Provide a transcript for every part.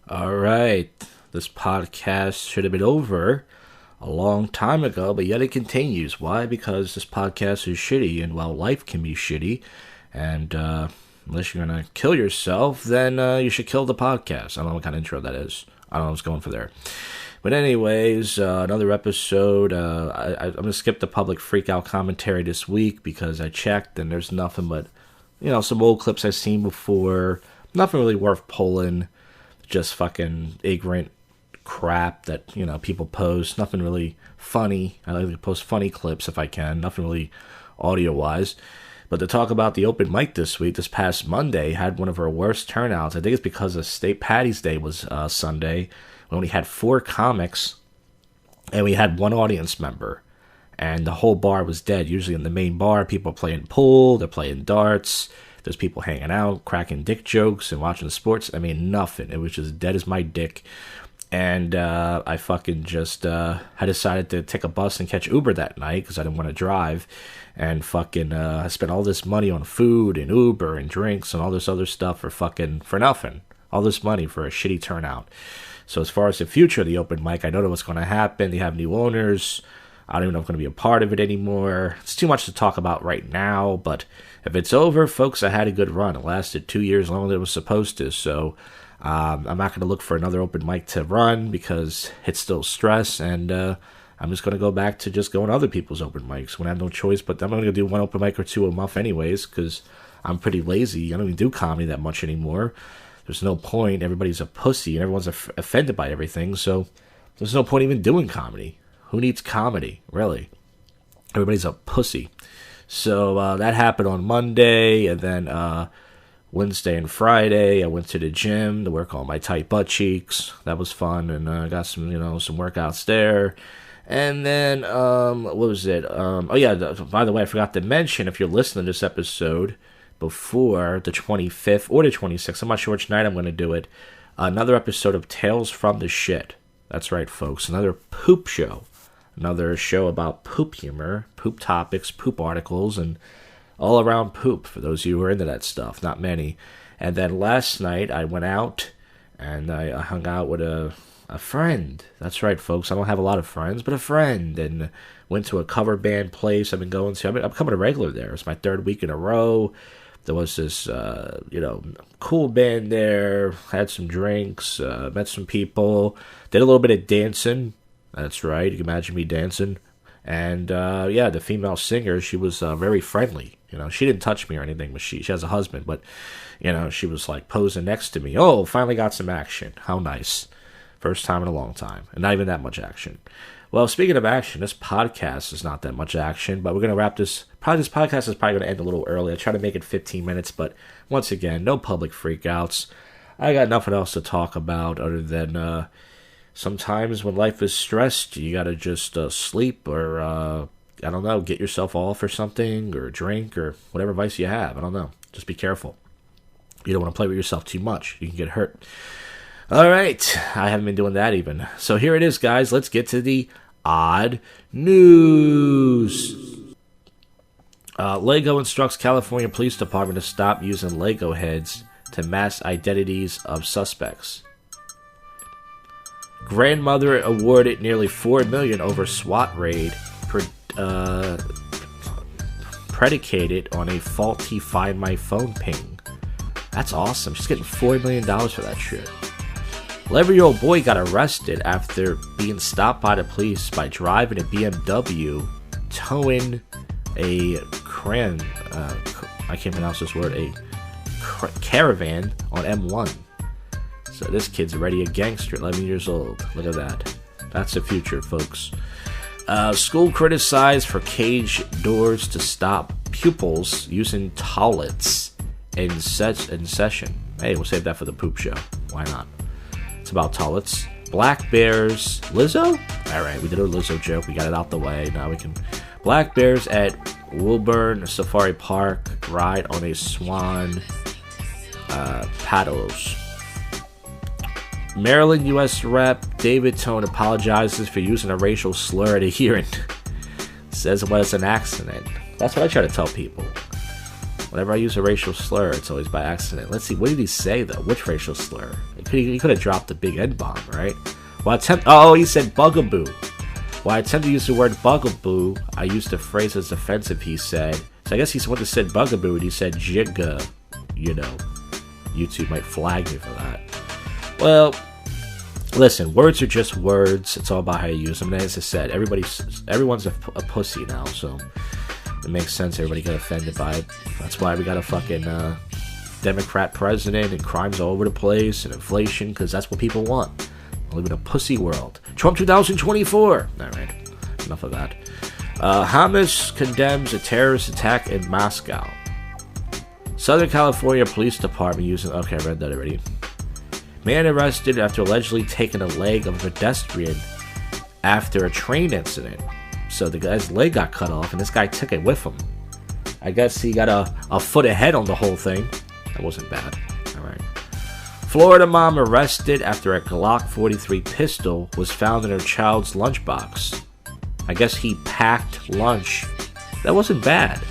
All right. This podcast should have been over a long time ago, but yet it continues. Why? Because this podcast is shitty, and while life can be shitty, and unless you're going to kill yourself, then you should kill the podcast. I don't know what kind of intro that is. I don't know what's going for there. But anyways, another episode. I'm going to skip the public freakout commentary this week because I checked and there's nothing but, some old clips I've seen before. Nothing really worth pulling. Just fucking ignorant crap that, people post. Nothing really funny. I like to post funny clips if I can. Nothing really audio-wise. But to talk about the open mic this past Monday, had one of our worst turnouts. I think it's because of State Patty's Day was Sunday. We only had 4 comics, and we had 1 audience member. And the whole bar was dead. Usually in the main bar, people are playing pool, they're playing darts, there's people hanging out, cracking dick jokes, and watching sports. I mean, nothing. It was just dead as my dick. And I fucking just I decided to take a bus and catch Uber that night because I didn't want to drive. And fucking I spent all this money on food and Uber and drinks and all this other stuff for nothing. All this money for a shitty turnout. So as far as the future of the open mic, I don't know what's going to happen. They have new owners. I don't even know if I'm going to be a part of it anymore. It's too much to talk about right now, but if it's over, folks, I had a good run. It lasted 2 years longer than it was supposed to, so I'm not going to look for another open mic to run because it's still stress, and I'm just going to go back to just going to other people's open mics when I have no choice, but I'm going to do one open mic or 2 a month anyways because I'm pretty lazy. I don't even do comedy that much anymore. There's no point. Everybody's a pussy, and everyone's offended by everything, so there's no point even doing comedy. Who needs comedy, really? Everybody's a pussy. So that happened on Monday, and then Wednesday and Friday, I went to the gym to work on my tight butt cheeks. That was fun, and I got some workouts there. And then, what was it? By the way, I forgot to mention, if you're listening to this episode before the 25th or the 26th, I'm not sure which night I'm going to do it, another episode of Tales from the Shit. That's right, folks, another poop show. Another show about poop humor, poop topics, poop articles, and all around poop, for those of you who are into that stuff. Not many. And then last night, I went out, and I hung out with a friend. That's right, folks. I don't have a lot of friends, but a friend. And went to a cover band place I've been going to. I'm becoming a regular there. It's my 3rd week in a row. There was this, cool band there. Had some drinks, met some people. Did a little bit of dancing. That's right. You can imagine me dancing. And, the female singer, she was very friendly. She didn't touch me or anything, but she has a husband. But, she was, like, posing next to me. Oh, finally got some action. How nice. First time in a long time. And not even that much action. Well, speaking of action, this podcast is not that much action. But we're going to wrap this. Probably this podcast is probably going to end a little early. I try to make it 15 minutes. But, once again, no public freakouts. I got nothing else to talk about other than... sometimes when life is stressed, you gotta just sleep or, I don't know, get yourself off or something, or drink, or whatever vice you have. I don't know. Just be careful. You don't want to play with yourself too much. You can get hurt. Alright, I haven't been doing that even. So here it is, guys. Let's get to the odd news. Lego instructs California Police Department to stop using Lego heads to mask identities of suspects. Grandmother awarded nearly $4 million over SWAT raid predicated on a faulty Find My Phone ping. That's awesome. She's getting $4 million for that shit. 11-year-old boy got arrested after being stopped by the police by driving a BMW, towing a I can't pronounce this word, a caravan on M1. So this kid's already a gangster, 11 years old. Look at that. That's the future, folks. School criticized for cage doors to stop pupils using toilets in session. Hey, we'll save that for the poop show. Why not? It's about toilets. Black bears. Lizzo? Alright, we did a Lizzo joke. We got it out the way. Now we can... Black bears at Woburn Safari Park ride on a swan paddles. Maryland U.S. Rep. David Tone apologizes for using a racial slur at a hearing. Says it was an accident. That's what I try to tell people. Whenever I use a racial slur, it's always by accident. Let's see, what did he say, though? Which racial slur? He could have dropped a big N-bomb, right? He said bugaboo. When I attempt to use the word bugaboo, I used a phrase that's offensive, he said. So I guess he went to said bugaboo, and he said jigga. You know, YouTube might flag me for that. Well, listen, words are just words. It's all about how you use them. And as I said, everyone's a pussy now, so it makes sense everybody got offended by it. That's why we got a fucking Democrat president and crimes all over the place and inflation, because that's what people want. We live in a pussy world. Trump 2024. Alright, enough of that. Hamas condemns a terrorist attack in Moscow. Southern California Police Department using... Okay, I read that already. Man arrested after allegedly taking a leg of a pedestrian after a train incident. So the guy's leg got cut off, and this guy took it with him. I guess he got a foot ahead on the whole thing. That wasn't bad. Alright. Florida mom arrested after a Glock 43 pistol was found in her child's lunchbox. I guess he packed lunch. That wasn't bad.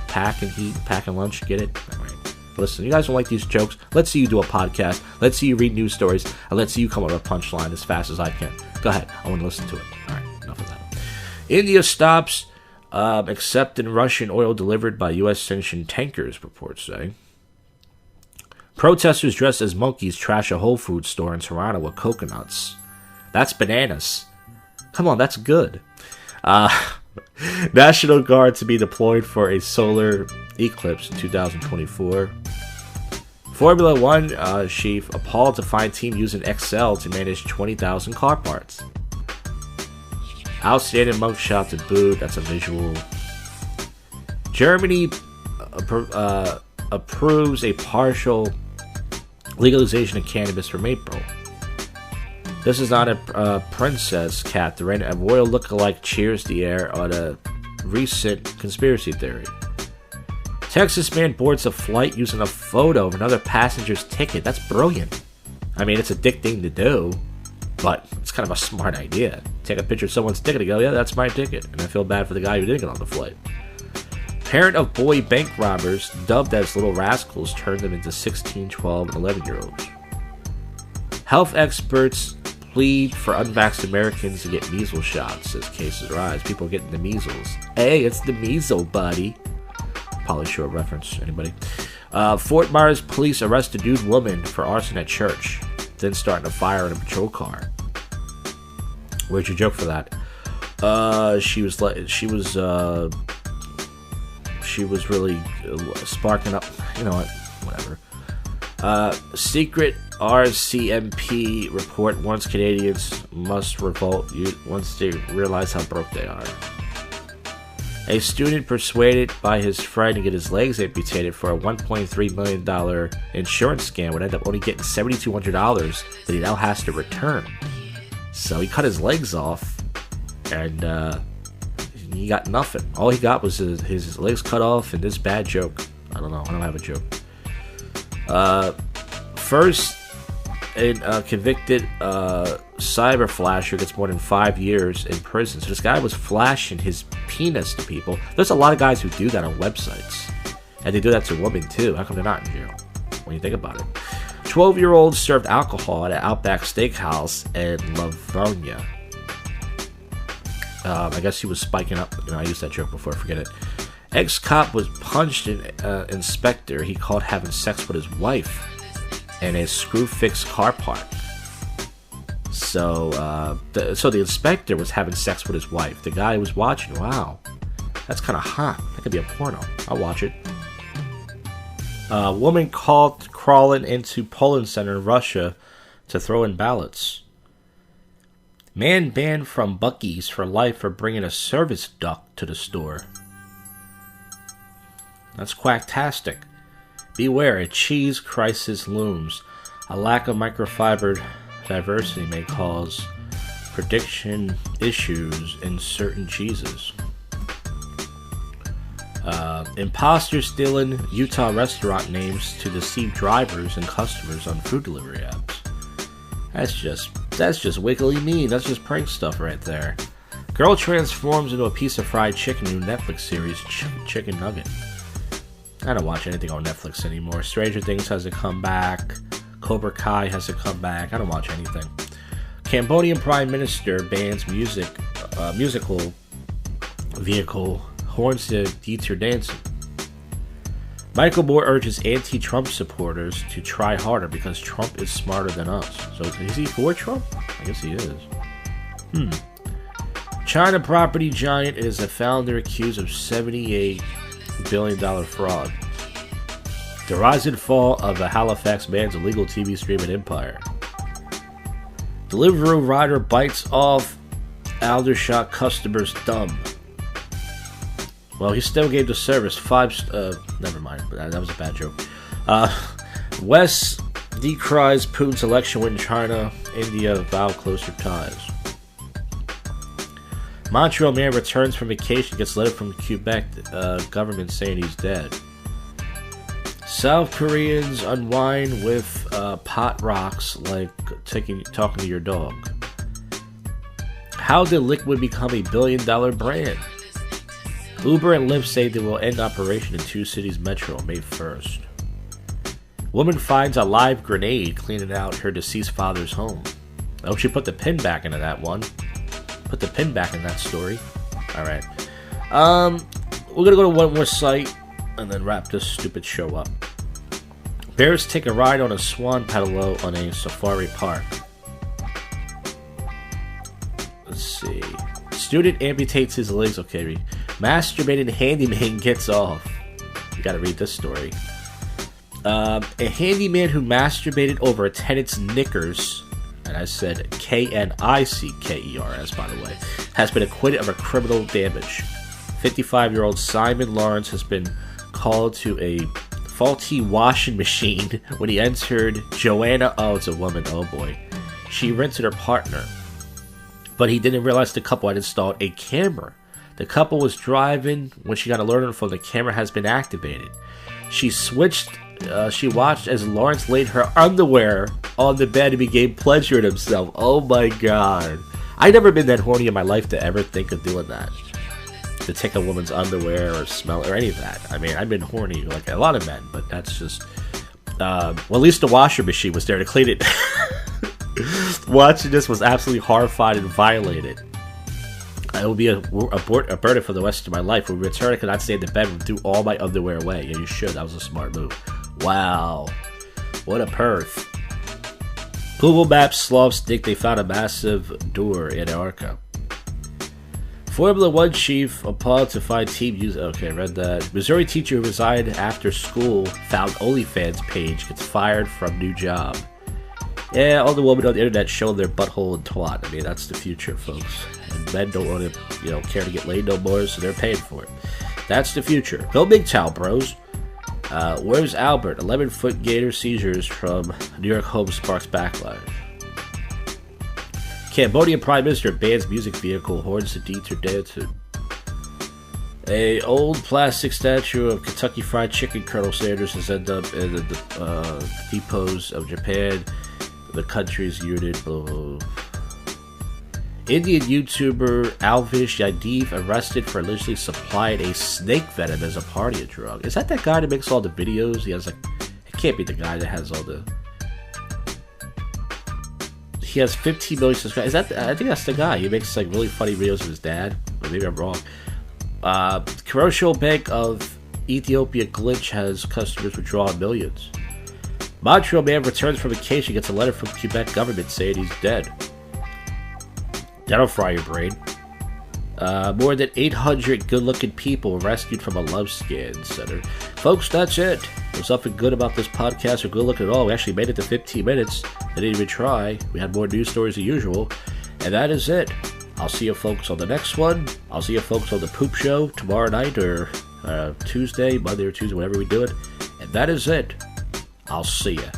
Pack and heat, pack and lunch, get it? Alright. Listen, you guys don't like these jokes? Let's see you do a podcast. Let's see you read news stories. And let's see you come up with a punchline as fast as I can. Go ahead. I want to listen to it. Alright, enough of that. India stops accepting Russian oil delivered by U.S. sanctioned tankers, reports say. Protesters dressed as monkeys trash a Whole Foods store in Toronto with coconuts. That's bananas. Come on, that's good. National Guard to be deployed for a solar eclipse in 2024. Formula One chief appalled to find team using Excel to manage 20,000 car parts. Outstanding mugshot to boot. That's a visual. Germany approves a partial legalization of cannabis from April. This is not a princess, Catherine. A royal lookalike cheers the air on a recent conspiracy theory. Texas man boards a flight using a photo of another passenger's ticket. That's brilliant. I mean, it's a dick thing to do, but it's kind of a smart idea. Take a picture of someone's ticket and go, yeah, that's my ticket. And I feel bad for the guy who didn't get on the flight. Parent of boy bank robbers, dubbed as little rascals, turned them into 16, 12, and 11-year-olds. Health experts plead for unvaccinated Americans to get measles shots as cases rise. People are getting the measles. Hey, it's the measles, buddy. Probably short reference, anybody. Fort Myers police arrest a nude woman for arson at church, then starting a fire in a patrol car. Where'd you joke for that? She was really sparking up. You know what? Whatever. Secret RCMP report warns Canadians must revolt once they realize how broke they are. A student persuaded by his friend to get his legs amputated for a $1.3 million insurance scam would end up only getting $7,200 that he now has to return. So he cut his legs off, and he got nothing. All he got was his legs cut off and this bad joke. I don't know. I don't have a joke. First, a convicted cyber flasher gets more than 5 years in prison. So this guy was flashing his penis to people. There's a lot of guys who do that on websites. And they do that to women too. How come they're not in jail? When you think about it. 12-year-old served alcohol at an Outback Steakhouse in Livonia. I guess he was spiking up. You know, I used that joke before, forget it. Ex-cop was punched an inspector he called having sex with his wife in a screw-fixed car park. So the inspector was having sex with his wife. The guy was watching. Wow, that's kind of hot. That could be a porno. I'll watch it. Woman caught crawling into polling center in Russia to throw in ballots. Man banned from Buc-ee's for life for bringing a service duck to the store. That's quacktastic. Beware, a cheese crisis looms. A lack of microfiber diversity may cause prediction issues in certain cheeses. Imposters stealing Utah restaurant names to deceive drivers and customers on food delivery apps. That's just wickedly mean. That's just prank stuff right there. Girl transforms into a piece of fried chicken in new Netflix series Chicken Nugget. I don't watch anything on Netflix anymore. Stranger Things has to come back. Cobra Kai has to come back. I don't watch anything. Cambodian Prime Minister bans musical vehicle horns to deter dancing. Michael Moore urges anti-Trump supporters to try harder because Trump is smarter than us. So is he for Trump? I guess he is. China property giant is a founder accused of $78 billion fraud. The rise and fall of a Halifax man's illegal TV streaming empire. Deliveroo rider bites off Aldershot customer's thumb. Well, he still gave the service never mind, that was a bad joke. West decries Putin's election win. China, India vow closer ties. Montreal man returns from vacation, gets letter from Quebec government saying he's dead. South Koreans unwind with pot rocks like talking to your dog. How did Liquid become a billion-dollar brand? Uber and Lyft say they will end operation in 2 cities metro May 1st. Woman finds a live grenade cleaning out her deceased father's home. I hope she put the pin back into that one. Put the pin back in that story. Alright. We're gonna go to one more site and then wrap this stupid show up. Bears take a ride on a swan pedalo on a safari park. Let's see. Student amputates his legs. Okay, masturbated handyman gets off. You gotta read this story. A handyman who masturbated over a tenant's knickers, and I said Knickers, by the way, has been acquitted of a criminal damage. 55-year-old Simon Lawrence has been called to a faulty washing machine when he entered Joanna. Oh, it's a woman. Oh boy. She rented her partner. But he didn't realize the couple had installed a camera. The couple was driving when she got an alert on the phone. The camera has been activated. She watched as Lawrence laid her underwear on the bed and began pleasuring himself. Oh my god. I've never been that horny in my life to ever think of doing that. To take a woman's underwear or smell or any of that. I mean, I've been horny like a lot of men, but that's just... well, at least the washer machine was there to clean it. Watching this was absolutely horrified and violated. It will be a burden for the rest of my life. When we return, I could not stay in the bed and threw all my underwear away. Yeah, you should. That was a smart move. Wow. What a perth. Google Maps slavs think they found a massive door in Antarctica. Formula One chief appalled to find team use. Okay, I read that. Missouri teacher who resigned after school found OnlyFans page gets fired from new job. Yeah, all the women on the internet showing their butthole and twat. I mean, that's the future, folks. And men don't want to, care to get laid no more, so they're paying for it. That's the future. Go big town, bros. Where's Albert? 11-foot gator seizures from New York home sparks backlash. Cambodian Prime Minister bans music vehicle horns to deter dancing. A old plastic statue of Kentucky Fried Chicken Colonel Sanders has ended up in the depots of Japan. The country's unit. Blah, blah, blah. Indian YouTuber Alvish Yadiv arrested for allegedly supplying a snake venom as a party drug. Is that guy that makes all the videos? He has it can't be the guy that has all the. He has 15 million subscribers. I think that's the guy. He makes really funny videos of his dad. Or maybe I'm wrong. Commercial Bank of Ethiopia glitch has customers withdraw millions. Montreal man returns from vacation, gets a letter from Quebec government saying he's dead. That'll fry your brain. More than 800 good-looking people rescued from a love scan center. Folks, that's it. There's nothing good about this podcast or good looking at all. We actually made it to 15 minutes. I didn't even try. We had more news stories than usual. And that is it. I'll see you folks on the next one. I'll see you folks on the Poop Show tomorrow night or Tuesday, Monday or Tuesday, whenever we do it. And that is it. I'll see ya.